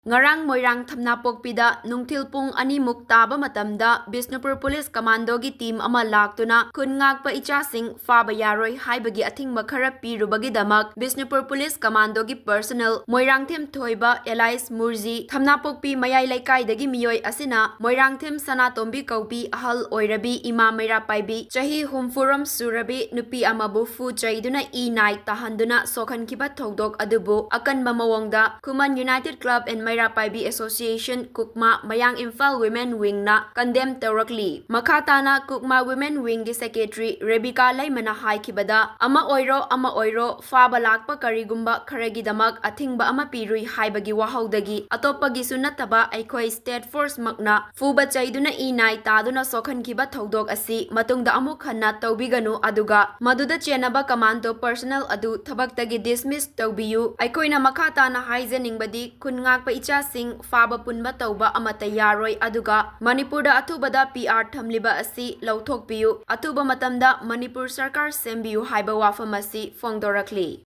Ngarang Moirang Thamnapokpida Nungthil Pung Animuk Taba Matamda Bisnupur Police Commandogi team ama laktuna Khungakpa ichasing Faba Yaroi haibagi athingba khara pirubagi-damak Bisnupur Police Commandogi personnel Moirangthem Thoiba Elias Murzi Thamnapokpi Mayai Laikai-dagi miyoi asina Moirangthem Sanatombi Kaupi Ahal Oirabi Ima Meira Paibi Chahi Humfuram Surabi Nupi amabu fu chaiduna nai tahanduna sokhankiba thodok adubu Akanba Maongda Khuman United Club and Meira Paibi Association Kukma Mayang Imphal Women Wing na Condemn Tourakli Makhatana Kukma Women Wing gi Secretary Rebecca Laimana haikibada ama oiro Faba lakpa karigumba kharagidamak athingba ama pirui haibagi wahaudagi atopagi sunataba aikoi state force makna fuba chaiduna nai taduna sokhankiba thodok asi matungda amuk hanna tawbiganu aduga maduda chenaba commando personnel adu thabaktagi dismiss tawbiyu aikoina makhatana haizeningbadi Khungakpa ichasing Faba punba tawba amata Yaroi aduga Manipurda athubada PR thamliba asi lauthokpiyu athuba matamda Manipur Sarkar sembiyu haiba wafam asi fongdorakli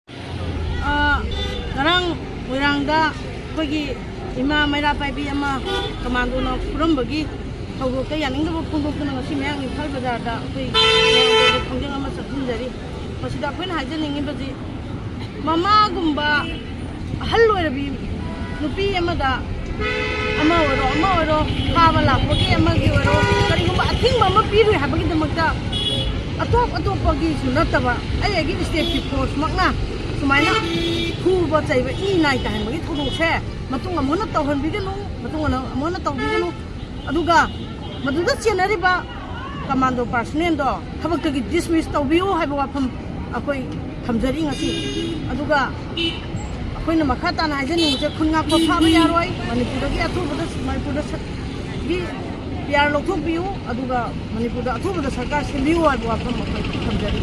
Ngarang Moirangda kogi Ima Meira Paibi ama commando na Furambabu thawdokta yaningdaba phongdoktuna ngasi mayang Imphal bazarda koi khongjang ama sathunjari masida khoina haijaningibadi mamagumba ahal Oirabi Nupi amada ama oro Faba lakpagi amagi oro karigumba athingba ama pirui habagi-damakta atopagi sunataba ayagi state force makna sumaina fuba chaiba nai tahanbagi thodokse matung amona tawhanbiganu matung amona tawbiganu aduga maduda chenariba commando personnel do thabaktagi dismiss tawbiyu haiba wafam akoi thamjari ngasi aduga akoina makhatana haijaningse Khungakpa Faba Yaroi Manipurdagi athubada Manipurda gi PR lauthokpiyu aduga Manipurda athubada sarkar sembiyu haiba wafam akoi thamjari